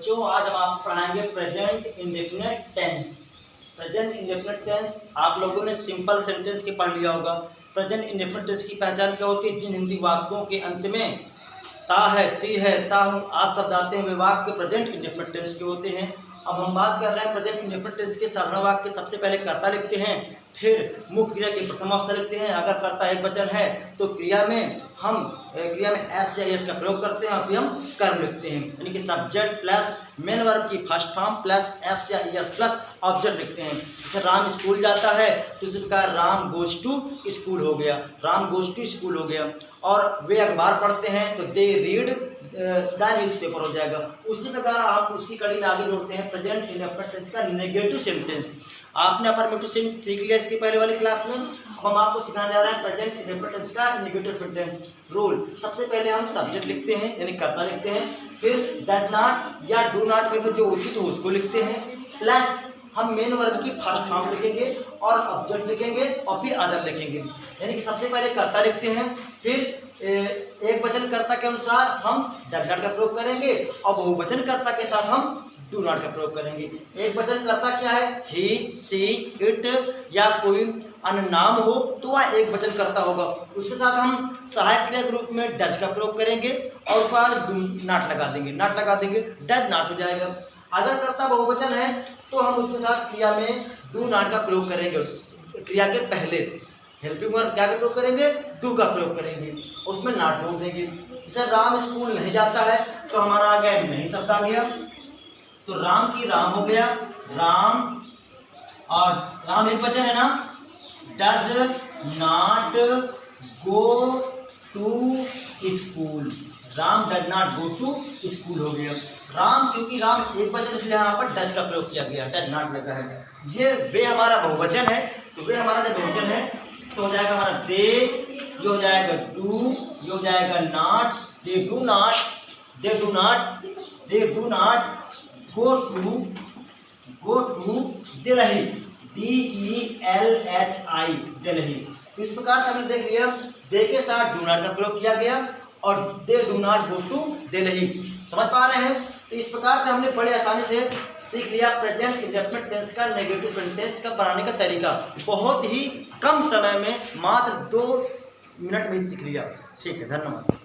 बच्चों आज हम आपको पढ़ाएंगे present indefinite tense. Present indefinite tense आप लोगों ने सिंपल सेंटेंस के पढ़ लिया होगा। प्रेजेंट इंडेफिनिट टेंस की पहचान क्या होती है? जिन हिंदी वाक्यों के अंत में ता है, ती है, ता हूँ, आज शब्द आते हैं वे वाक्य प्रेजेंट इंडेफिनिट टेंस के होते हैं। अब हम बात कर रहे हैं प्रेजेंट इंडेफिनिट टेंस के साधारण वाक्य। सबसे पहले कर्ता लिखते हैं, फिर मुख्य क्रिया के प्रथम अवस्था लिखते हैं। अगर कर्ता एक वचन है तो क्रिया में एस या एस का प्रयोग करते हैं और फिर हम कर्म लिखते हैं, यानी कि सब्जेक्ट प्लस मेन वर्ब की फर्स्ट फॉर्म प्लस एस या एस प्लस ऑब्जेक्ट लिखते हैं। जैसे राम स्कूल जाता है तो इसी प्रकार राम गोज टू स्कूल हो गया, राम गोज टू स्कूल हो गया। और वे अखबार पढ़ते हैं तो दे रीड द न्यूज़पेपर हो जाएगा। उसी प्रकार आप उसी कड़ी में आगे जोड़ते हैं प्रेजेंट इंडेफिनिट टेंस का नेगेटिव सेंटेंस। आपने अफर्मेटिव सेंटेंस सीख लिया इसकी पहले वाली क्लास में। अब हम आपको सिखाने जा रहे हैं प्रेजेंट इंडेफिनिट टेंस का नेगेटिव सेंटेंस रूल। सबसे पहले हम सब्जेक्ट लिखते हैं यानी कर्ता लिखते हैं, फिर डज नॉट या डू नॉट में जो उचित हो उसको लिखते हैं, प्लस हम मेन वर्ब की फर्स्ट फॉर्म लिखेंगे और ऑब्जेक्ट लिखेंगे और फिर अदर लिखेंगे। यानी कि सबसे पहले कर्ता लिखते हैं, फिर एक वचन कर्ता के अनुसार हम डज नॉट का प्रयोग करेंगे और बहुवचन कर्ता के साथ हम डू नॉट का प्रयोग करेंगे। एक वचन कर्ता क्या है? ही, सी, इट या कोई अन्य नाम हो तो वह एक वचन कर्ता होगा। उसके साथ हम सहायक क्रिया के रूप में डज का प्रयोग करेंगे और उसके बाद डू नॉट लगा देंगे, नॉट लगा देंगे, डज नॉट हो जाएगा। अगर कर्ता बहुवचन है तो हम उसके साथ क्रिया में डू नॉट का प्रयोग करेंगे। क्रिया के पहले हेल्पिंग वर्ब क्या का प्रयोग करेंगे? डू का प्रयोग करेंगे, उसमें नॉट जोड़ देंगे। जैसे राम स्कूल नहीं जाता है तो हमारा आ गया नहीं शब्द आ गया, तो राम की राम हो गया, राम, और राम एक वचन है ना, does not go to school, Ram does not go to school हो गया। राम क्योंकि राम एक वचन इसलिए यहाँ पर डज का प्रयोग किया गया, डज नॉट लगा है। ये वे हमारा बहुवचन है तो वे हमारा जब बहुवचन है तो हो जाएगा हमारा दे, ये हो जाएगा डू, ये हो जाएगा not, they do not, they do not, they do not go to Delhi, DELHI Delhi. इस प्रकार से हमने देख लिया दे के साथ डू नॉट का प्रयोग किया गया और they do not go to Delhi. समझ पा रहे हैं? तो इस प्रकार से हमने बड़े आसानी से सीख लिया प्रेजेंट इंडेफिनिट टेंस का नेगेटिव सेंटेंस का बनाने का तरीका। बहुत ही कम समय में मात्र 2 मिनट में सीख लिया। ठीक है, धन्यवाद।